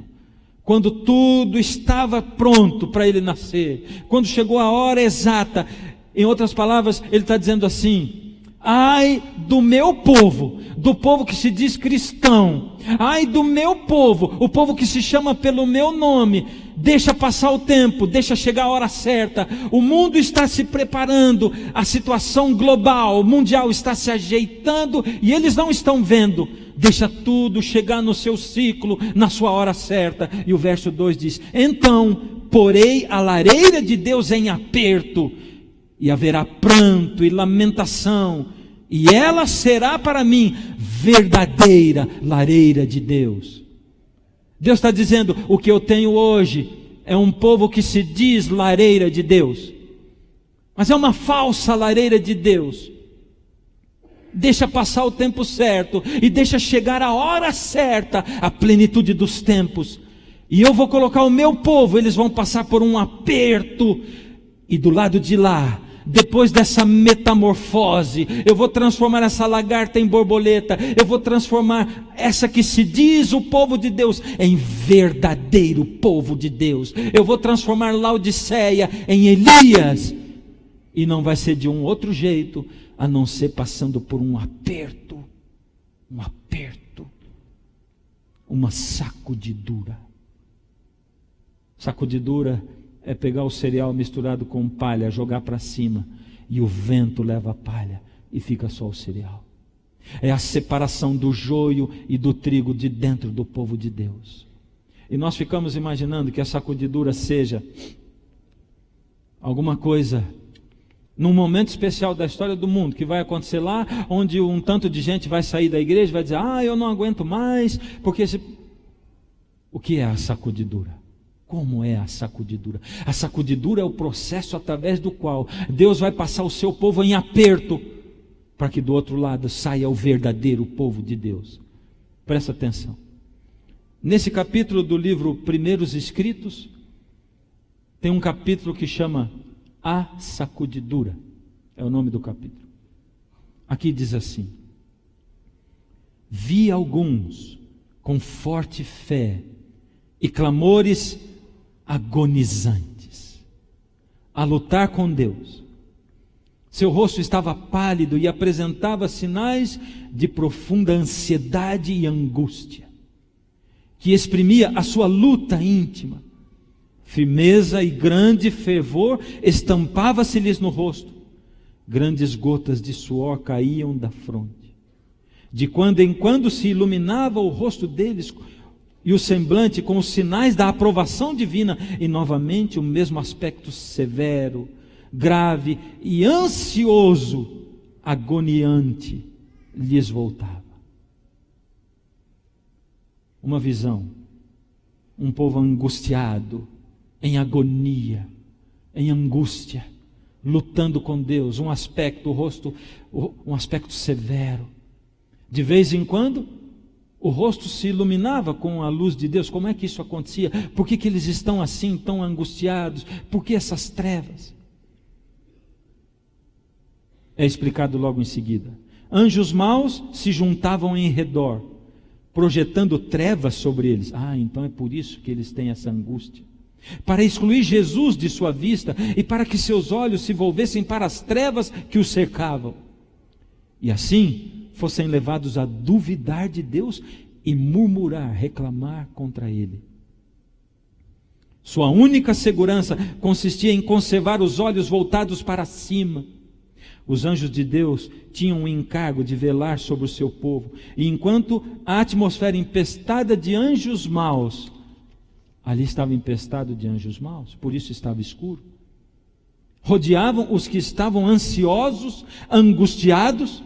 Quando tudo estava pronto para ele nascer, quando chegou a hora exata. Em outras palavras, ele está dizendo assim: ai do meu povo, do povo que se diz cristão, ai do meu povo, o povo que se chama pelo meu nome, deixa passar o tempo, deixa chegar a hora certa. O mundo está se preparando, a situação global, mundial está se ajeitando e eles não estão vendo. Deixa tudo chegar no seu ciclo, na sua hora certa. E o verso 2 diz: então porei a lareira de Deus em aperto, e haverá pranto e lamentação, e ela será para mim verdadeira lareira de Deus. Deus está dizendo: o que eu tenho hoje é um povo que se diz lareira de Deus, mas é uma falsa lareira de Deus. Deixa passar o tempo certo, e deixa chegar a hora certa, a plenitude dos tempos, e eu vou colocar o meu povo, eles vão passar por um aperto, e do lado de lá, depois dessa metamorfose, eu vou transformar essa lagarta em borboleta, eu vou transformar essa que se diz o povo de Deus em verdadeiro povo de Deus. Eu vou transformar Laodiceia em Elias, e não vai ser de um outro jeito, a não ser passando por um aperto, uma sacudidura. Sacudidura é pegar o cereal misturado com palha, jogar para cima, e o vento leva a palha e fica só o cereal. É a separação do joio e do trigo de dentro do povo de Deus. E nós ficamos imaginando que a sacudidura seja alguma coisa num momento especial da história do mundo, que vai acontecer lá, onde um tanto de gente vai sair da igreja e vai dizer: eu não aguento mais, porque O que é a sacudidura? Como é a sacudidura? A sacudidura é o processo através do qual Deus vai passar o seu povo em aperto, para que do outro lado saia o verdadeiro povo de Deus. Presta atenção. Nesse capítulo do livro Primeiros Escritos, tem um capítulo que chama A Sacudidura. É o nome do capítulo. Aqui diz assim: vi alguns com forte fé e clamores agonizantes a lutar com Deus. Seu rosto estava pálido e apresentava sinais de profunda ansiedade e angústia, que exprimia a sua luta íntima. Firmeza e grande fervor estampava-se-lhes no rosto. Grandes gotas de suor caíam da fronte. De quando em quando se iluminava o rosto deles e o semblante com os sinais da aprovação divina, e novamente o mesmo aspecto severo, grave e ansioso, agoniante, lhes voltava. Uma visão, um povo angustiado, em agonia, em angústia, lutando com Deus, um aspecto, o rosto, um aspecto severo. De vez em quando, o rosto se iluminava com a luz de Deus. Como é que isso acontecia? Por que eles estão assim, tão angustiados? Por que essas trevas? É explicado logo em seguida. Anjos maus se juntavam em redor, projetando trevas sobre eles. Então é por isso que eles têm essa angústia. Para excluir Jesus de sua vista e para que seus olhos se volvessem para as trevas que o cercavam. E assim fossem levados a duvidar de Deus e murmurar, reclamar contra Ele. Sua única segurança consistia em conservar os olhos voltados para cima. Os anjos de Deus tinham o encargo de velar sobre o seu povo. E enquanto a atmosfera empestada de anjos maus, ali estava empestado de anjos maus, por isso estava escuro, rodeavam os que estavam ansiosos, angustiados,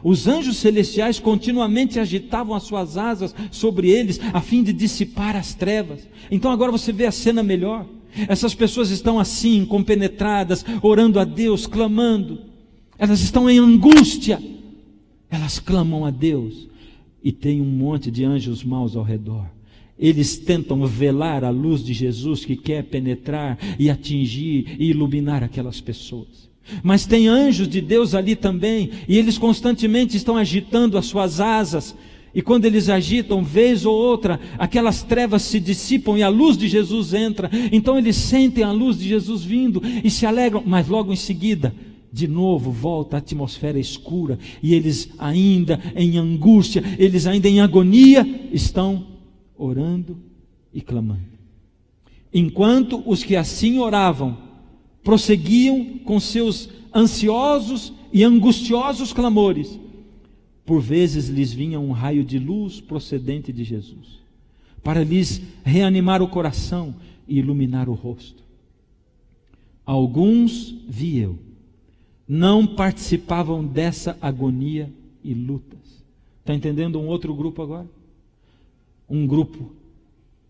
os anjos celestiais continuamente agitavam as suas asas sobre eles, a fim de dissipar as trevas. Então agora você vê a cena melhor. Essas pessoas estão assim, compenetradas, orando a Deus, clamando. Elas estão em angústia. Elas clamam a Deus. E tem um monte de anjos maus ao redor. Eles tentam velar a luz de Jesus que quer penetrar e atingir e iluminar aquelas pessoas. Mas tem anjos de Deus ali também, e eles constantemente estão agitando as suas asas, e quando eles agitam, vez ou outra, aquelas trevas se dissipam e a luz de Jesus entra. Então eles sentem a luz de Jesus vindo e se alegram, mas logo em seguida, de novo volta a atmosfera escura, e eles ainda em angústia, eles ainda em agonia, estão orando e clamando. Enquanto os que assim oravam prosseguiam com seus ansiosos e angustiosos clamores, por vezes lhes vinha um raio de luz procedente de Jesus, para lhes reanimar o coração e iluminar o rosto. Alguns, vi eu, não participavam dessa agonia e lutas. Está entendendo um outro grupo agora? Um grupo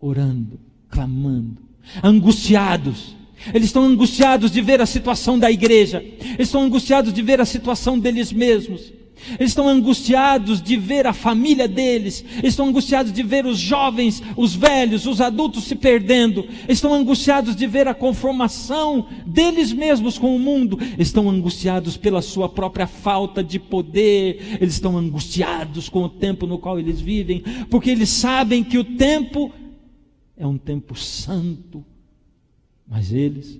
orando, clamando, angustiados. Eles estão angustiados de ver a situação da igreja. Eles estão angustiados de ver a situação deles mesmos. Eles estão angustiados de ver a família deles. Eles estão angustiados de ver os jovens, os velhos, os adultos se perdendo. Eles estão angustiados de ver a conformação deles mesmos com o mundo. Eles estão angustiados pela sua própria falta de poder. Eles estão angustiados com o tempo no qual eles vivem, porque eles sabem que o tempo é um tempo santo. Mas eles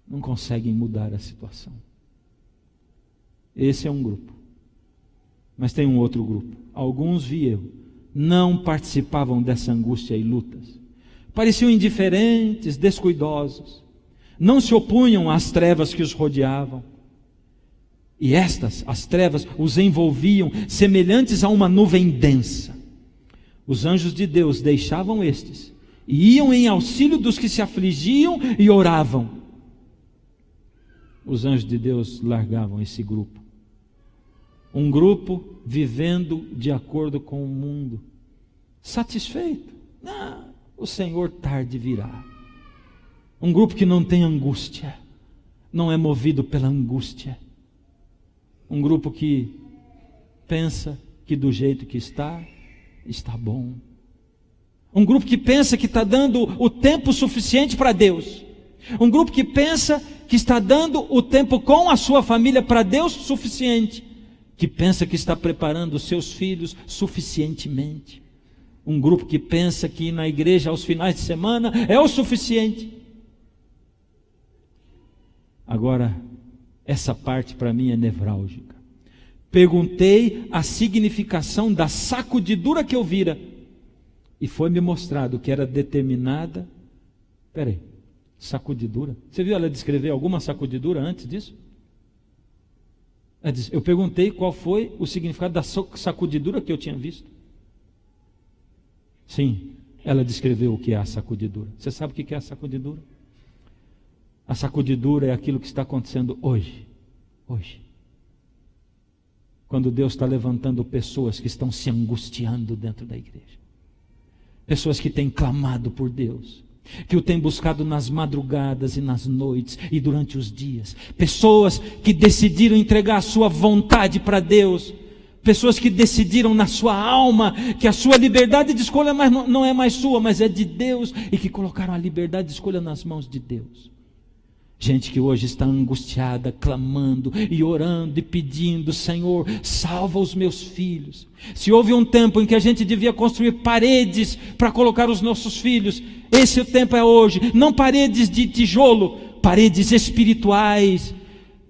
não conseguem mudar a situação. Esse é um grupo. Mas tem um outro grupo. Alguns, vi eu, não participavam dessa angústia e lutas. Pareciam indiferentes, descuidosos. Não se opunham às trevas que os rodeavam. E as trevas, os envolviam, semelhantes a uma nuvem densa. Os anjos de Deus deixavam estes e iam em auxílio dos que se afligiam e oravam. Os anjos de Deus largavam esse grupo. Um grupo vivendo de acordo com o mundo, satisfeito. O Senhor tarde virá. Um grupo que não tem angústia, não é movido pela angústia. Um grupo que pensa que do jeito que está bom. Um grupo que pensa que está dando o tempo suficiente para Deus. Um grupo que pensa que está dando o tempo com a sua família para Deus suficiente. Que pensa que está preparando os seus filhos suficientemente. Um grupo que pensa que ir na igreja aos finais de semana é o suficiente. Agora, essa parte para mim é nevrálgica. Perguntei a significação da sacudidura que eu vira. E foi-me mostrado que era determinada. Sacudidura? Você viu ela descrever alguma sacudidura antes disso? Eu perguntei qual foi o significado da sacudidura que eu tinha visto. Sim, ela descreveu o que é a sacudidura. Você sabe o que é a sacudidura? A sacudidura é aquilo que está acontecendo hoje. Hoje. Quando Deus está levantando pessoas que estão se angustiando dentro da igreja. Pessoas que têm clamado por Deus, que o têm buscado nas madrugadas e nas noites e durante os dias. Pessoas que decidiram entregar a sua vontade para Deus. Pessoas que decidiram na sua alma que a sua liberdade de escolha não é mais sua, mas é de Deus, e que colocaram a liberdade de escolha nas mãos de Deus. Gente que hoje está angustiada, clamando e orando e pedindo: Senhor, salva os meus filhos. Se houve um tempo em que a gente devia construir paredes para colocar os nossos filhos, esse o tempo é hoje. Não paredes de tijolo, paredes espirituais.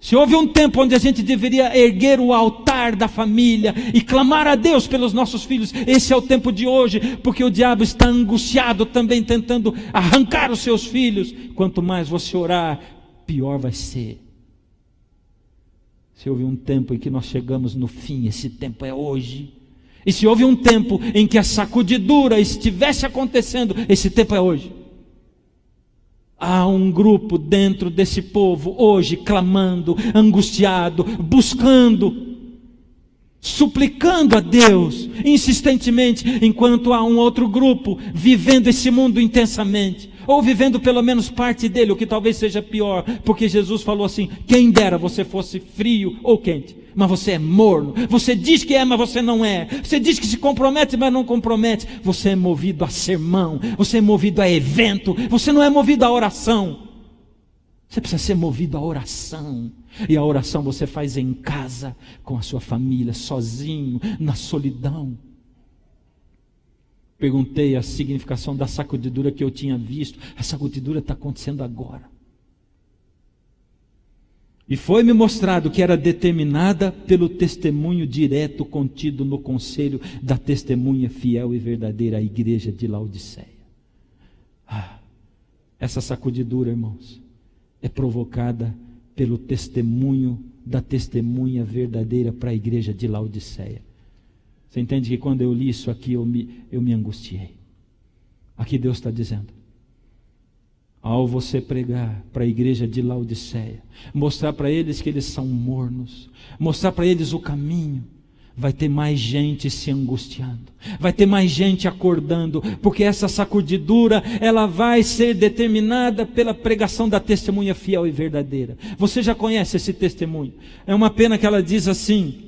Se houve um tempo onde a gente deveria erguer o altar cuidar da família e clamar a Deus pelos nossos filhos. Esse é o tempo de hoje, porque o diabo está angustiado também tentando arrancar os seus filhos. Quanto mais você orar, pior vai ser. Se houve um tempo em que nós chegamos no fim, esse tempo é hoje. E se houve um tempo em que a sacudidura estivesse acontecendo, esse tempo é hoje. Há um grupo dentro desse povo hoje clamando, angustiado, buscando, suplicando a Deus insistentemente, enquanto há um outro grupo vivendo esse mundo intensamente, ou vivendo pelo menos parte dele, o que talvez seja pior, porque Jesus falou assim: quem dera você fosse frio ou quente, mas você é morno. Você diz que é, mas você não é. Você diz que se compromete, mas não compromete. Você é movido a sermão, você é movido a evento, você não é movido a oração. Você precisa ser movido a oração. E a oração você faz em casa, com a sua família, sozinho, na solidão. Perguntei a significação da sacudidura que eu tinha visto. A sacudidura está acontecendo agora. E foi-me mostrado que era determinada pelo testemunho direto contido no conselho da testemunha fiel e verdadeira, a igreja de Laodiceia. Essa sacudidura, irmãos, é provocada pelo testemunho da testemunha verdadeira para a igreja de Laodiceia. Você entende que quando eu li isso aqui, eu me angustiei. Aqui Deus está dizendo: ao você pregar para a igreja de Laodiceia, mostrar para eles que eles são mornos, mostrar para eles o caminho, vai ter mais gente se angustiando, vai ter mais gente acordando, porque essa sacudidura, ela vai ser determinada pela pregação da testemunha fiel e verdadeira. Você já conhece esse testemunho. É uma pena que ela diz assim: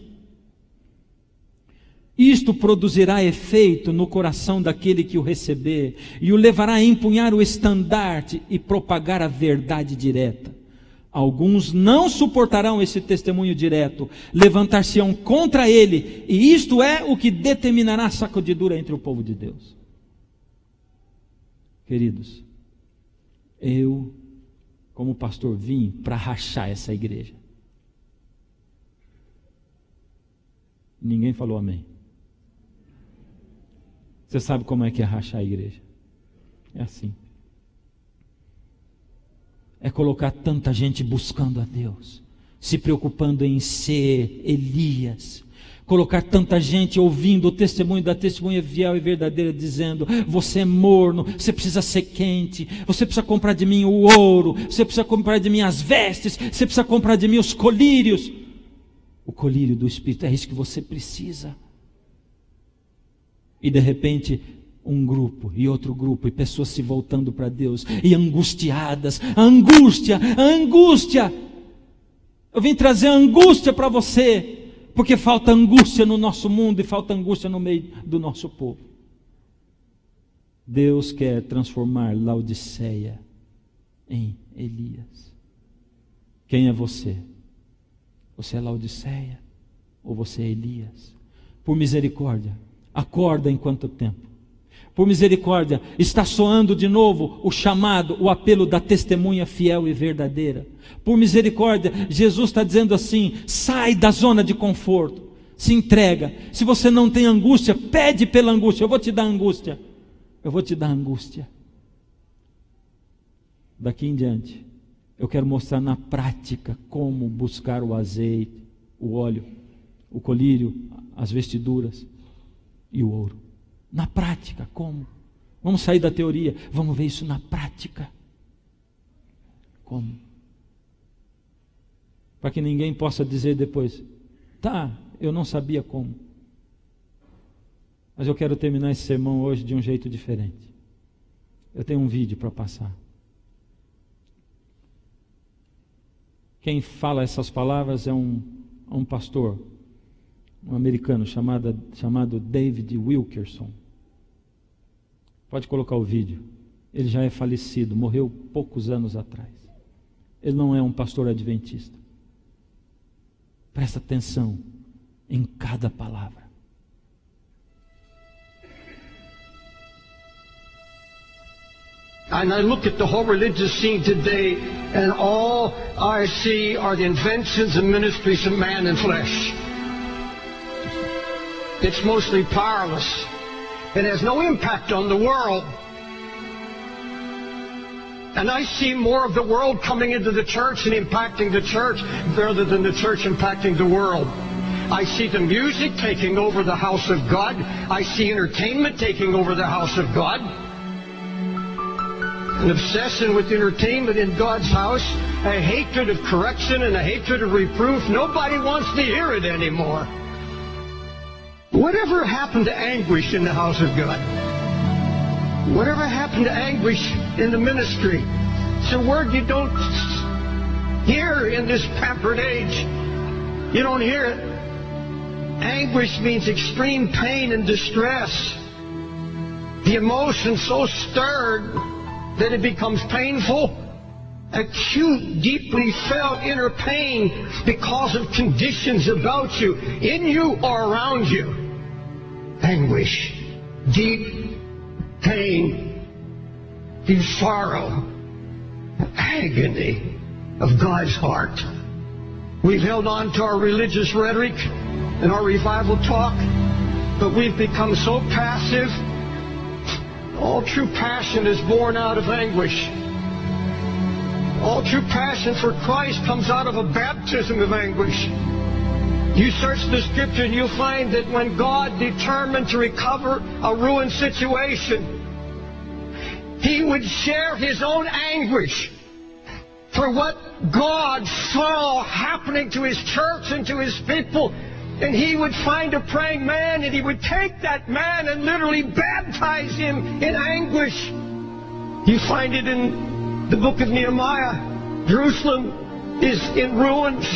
isto produzirá efeito no coração daquele que o receber, e o levará a empunhar o estandarte e propagar a verdade direta. Alguns não suportarão esse testemunho direto, levantar-se-ão contra ele, e isto é o que determinará a sacudidura entre o povo de Deus. Queridos, eu, como pastor, vim para rachar essa igreja. Ninguém falou amém. Você sabe como é que é rachar a igreja? É assim. É colocar tanta gente buscando a Deus, se preocupando em ser Elias. Colocar tanta gente ouvindo o testemunho da testemunha fiel e verdadeira, dizendo: você é morno, você precisa ser quente, você precisa comprar de mim o ouro, você precisa comprar de mim as vestes, você precisa comprar de mim os colírios. O colírio do Espírito, é isso que você precisa. E de repente, um grupo e outro grupo, e pessoas se voltando para Deus, e angustiadas, a angústia. Eu vim trazer angústia para você, porque falta angústia no nosso mundo, e falta angústia no meio do nosso povo. Deus quer transformar Laodiceia em Elias. Quem é você? Você é Laodiceia, ou você é Elias? Por misericórdia, acorda enquanto tempo. Por misericórdia, está soando de novo o chamado, o apelo da testemunha fiel e verdadeira. Por misericórdia, Jesus está dizendo assim: sai da zona de conforto, se entrega. Se você não tem angústia, pede pela angústia. Eu vou te dar angústia. Eu vou te dar angústia. Daqui em diante, eu quero mostrar na prática como buscar o azeite, o óleo, o colírio, as vestiduras e o ouro. Na prática, como? Vamos sair da teoria, vamos ver isso na prática. Como? Para que ninguém possa dizer depois: tá, eu não sabia como. Mas eu quero terminar esse sermão hoje de um jeito diferente. Eu tenho um vídeo para passar. Quem fala essas palavras é um pastor, um americano chamado David Wilkerson. Pode colocar o vídeo. Ele já é falecido, morreu poucos anos atrás. Ele não é um pastor adventista. Presta atenção em cada palavra. And I look at the whole religious scene today, and all I see are the inventions and ministries of man and flesh. It's mostly powerless. It has no impact on the world. And I see more of the world coming into the church and impacting the church rather than the church impacting the world. I see the music taking over the house of God. I see entertainment taking over the house of God. An obsession with entertainment in God's house, a hatred of correction and a hatred of reproof. Nobody wants to hear it anymore. Whatever happened to anguish in the house of God? Whatever happened to anguish in the ministry? It's a word you don't hear in this pampered age. You don't hear it. Anguish means extreme pain and distress. The emotion so stirred that it becomes painful. Acute, deeply felt inner pain because of conditions about you, in you or around you. Anguish, deep pain, deep sorrow, agony of God's heart. We've held on to our religious rhetoric and our revival talk, but we've become so passive. All true passion is born out of anguish. All true passion for Christ comes out of a baptism of anguish. You search the Scripture and you'll find that when God determined to recover a ruined situation, He would share His own anguish for what God saw happening to His church and to His people. And He would find a praying man, and He would take that man and literally baptize him in anguish. You find it in the book of Nehemiah. Jerusalem is in ruins.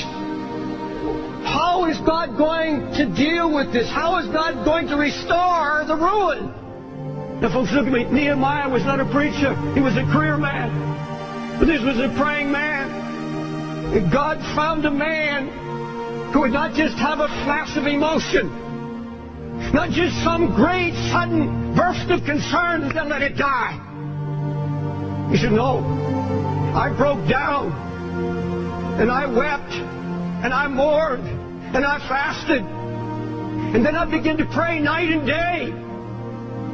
How is God going to deal with this? How is God going to restore the ruin? Now, folks, look at me. Nehemiah was not a preacher. He was a career man. But this was a praying man. And God found a man who would not just have a flash of emotion, not just some great sudden burst of concern and then let it die. He said, no, I broke down, and I wept, and I mourned, and I fasted, and then I began to pray night and day.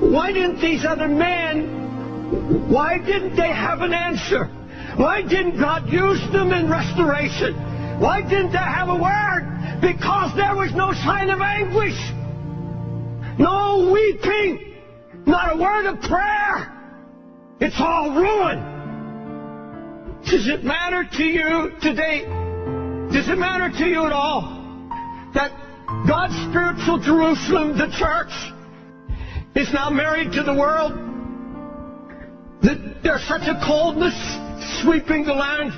Why didn't these other men, why didn't they have an answer? Why didn't God use them in restoration? Why didn't they have a word? Because there was no sign of anguish. No weeping. Not a word of prayer. It's all ruin. Does it matter to you today? Does it matter to you at all that God's spiritual Jerusalem, the church, is now married to the world? That there's such a coldness sweeping the land?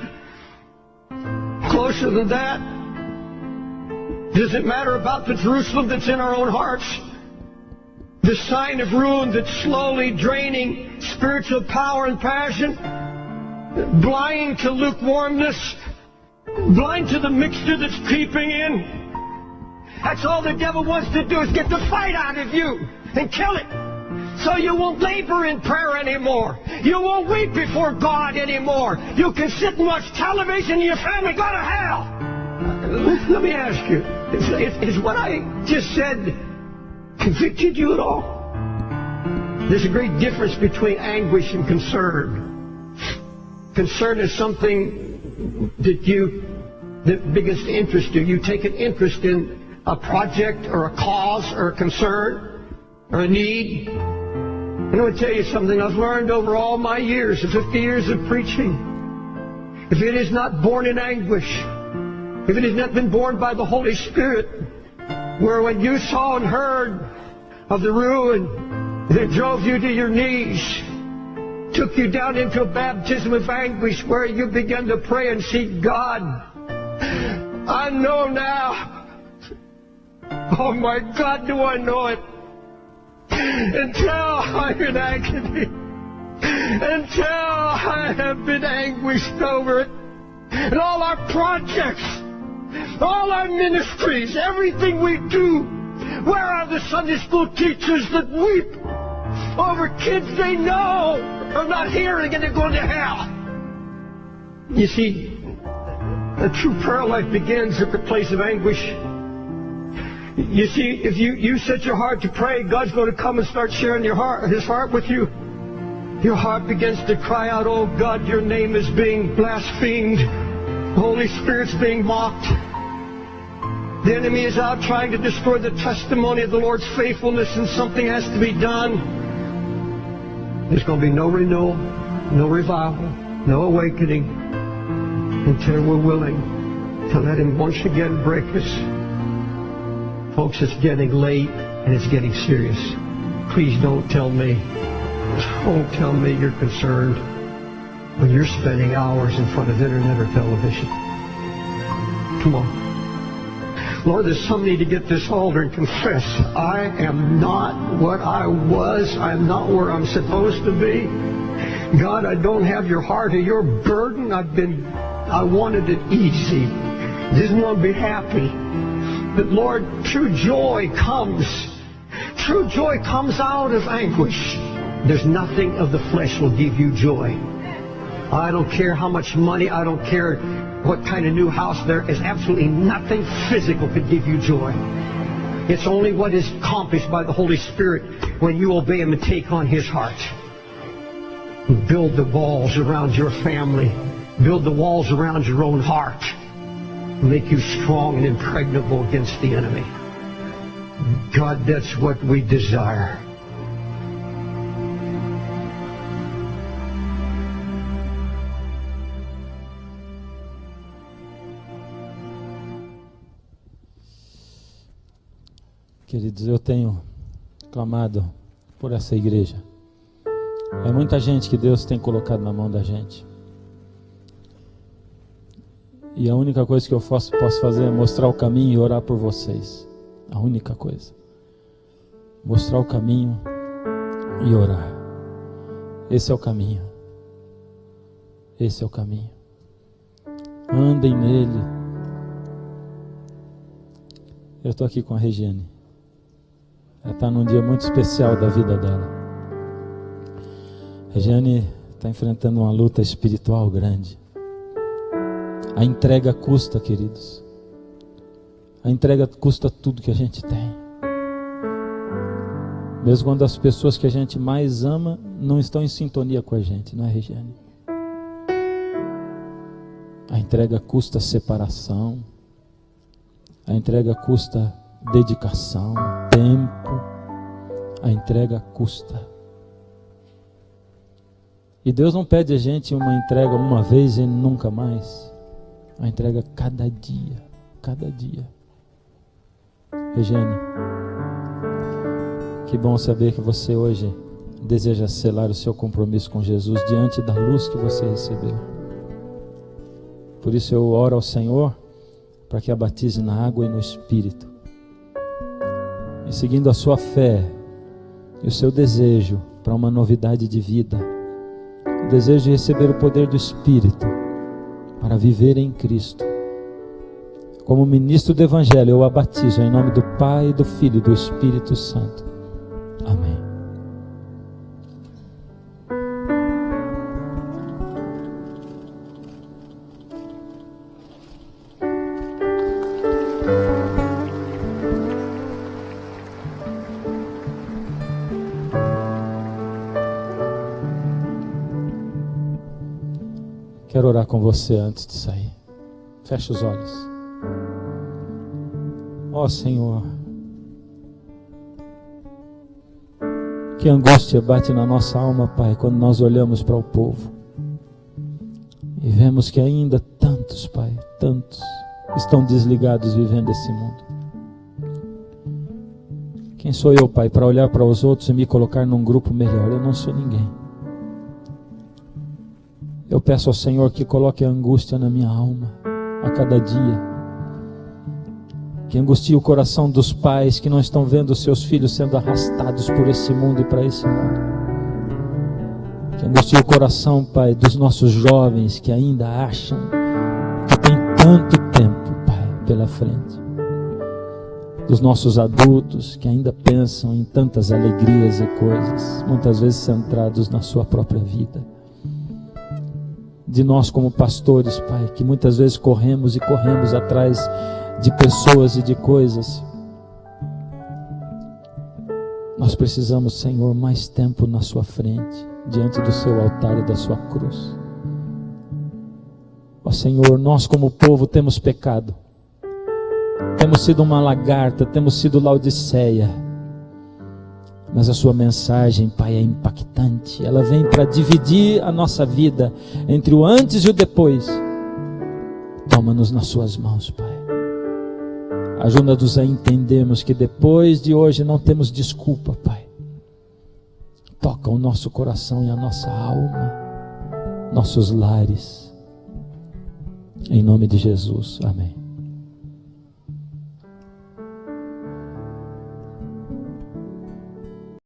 Closer than that, does it matter about the Jerusalem that's in our own hearts? The sign of ruin that's slowly draining spiritual power and passion, blind to lukewarmness, blind to the mixture that's creeping in. That's all the devil wants to do, is get the fight out of you and kill it. So you won't labor in prayer anymore. You won't weep before God anymore. You can sit and watch television and your family go to hell. Let me ask you, is what I just said convicted you at all? There's a great difference between anguish and concern. Concern is something that begins to interest you. You take an interest in a project or a cause or a concern or a need. I'm going to tell you something I've learned over all my years, 50 years of preaching. If it is not born in anguish, if it has not been born by the Holy Spirit, where when you saw and heard of the ruin that drove you to your knees, took you down into a baptism of anguish where you began to pray and seek God, I know now. Oh my God, do I know it. Until I'm in agony, until I have been anguished over it, and all our projects, all our ministries, everything we do, where are the Sunday school teachers that weep over kids they know are not hearing and they're going to hell? You see, a true prayer life begins at the place of anguish. You see, if you set your heart to pray, God's going to come and start sharing His heart with you. Your heart begins to cry out, oh God, your name is being blasphemed. The Holy Spirit's being mocked. The enemy is out trying to destroy the testimony of the Lord's faithfulness, and something has to be done. There's going to be no renewal, no revival, no awakening until we're willing to let Him once again break us. Folks, it's getting late and it's getting serious. Please don't tell me you're concerned when you're spending hours in front of internet or television. Come on. Lord, there's some need to get this altar and confess, I am not what I was. I'm not where I'm supposed to be. God, I don't have your heart or your burden. I wanted it easy. Didn't want to be happy. But Lord, true joy comes. True joy comes out of anguish. There's nothing of the flesh will give you joy. I don't care how much money, I don't care what kind of new house, there is absolutely nothing physical could give you joy. It's only what is accomplished by the Holy Spirit when you obey Him and take on His heart. Build the walls around your family. Build the walls around your own heart. Make you strong and impregnable against the enemy. God, that's what we desire. Queridos, eu tenho clamado por essa igreja. É muita gente que Deus tem colocado na mão da gente. E a única coisa que eu posso fazer é mostrar o caminho e orar por vocês. A única coisa. Mostrar o caminho e orar. Esse é o caminho. Esse é o caminho. Andem nele. Eu estou aqui com a Regiane. Ela está num dia muito especial da vida dela. Regiane está enfrentando uma luta espiritual grande. A entrega custa, queridos. A entrega custa tudo que a gente tem. Mesmo quando as pessoas que a gente mais ama não estão em sintonia com a gente, não é, Regiane? A entrega custa separação. A entrega custa dedicação, tempo. A entrega custa. E Deus não pede a gente uma entrega uma vez e nunca mais. A entrega cada dia, cada dia. Regiane, que bom saber que você hoje deseja selar o seu compromisso com Jesus diante da luz que você recebeu. Por isso eu oro ao Senhor para que a batize na água e no Espírito. E seguindo a sua fé e o seu desejo para uma novidade de vida, o desejo de receber o poder do Espírito para viver em Cristo. Como ministro do Evangelho, eu a batizo em nome do Pai, do Filho e do Espírito Santo. Amém. Quero orar com você antes de sair. Feche os olhos. Ó Senhor, que angústia bate na nossa alma, Pai, quando nós olhamos para o povo e vemos que ainda tantos, Pai, tantos estão desligados vivendo esse mundo. Quem sou eu, Pai, para olhar para os outros e me colocar num grupo melhor? Eu não sou ninguém. Eu peço ao Senhor que coloque a angústia na minha alma a cada dia. Que angustie o coração dos pais que não estão vendo os seus filhos sendo arrastados por esse mundo e para esse mundo. Que angustie o coração, Pai, dos nossos jovens que ainda acham que tem tanto tempo, Pai, pela frente. Dos nossos adultos que ainda pensam em tantas alegrias e coisas, muitas vezes centrados na sua própria vida. De nós como pastores, Pai, que muitas vezes corremos atrás de pessoas e de coisas Nós precisamos, Senhor, mais tempo na sua frente, diante do seu altar e da sua cruz. Ó Senhor, nós como povo temos pecado, temos sido uma lagarta, temos sido Laodiceia, mas a sua mensagem, Pai, é impactante. Ela vem para dividir a nossa vida entre o antes e o depois. Toma-nos nas suas mãos, Pai. Ajuda-nos a entendermos que depois de hoje não temos desculpa, Pai. Toca o nosso coração e a nossa alma, nossos lares. Em nome de Jesus, amém.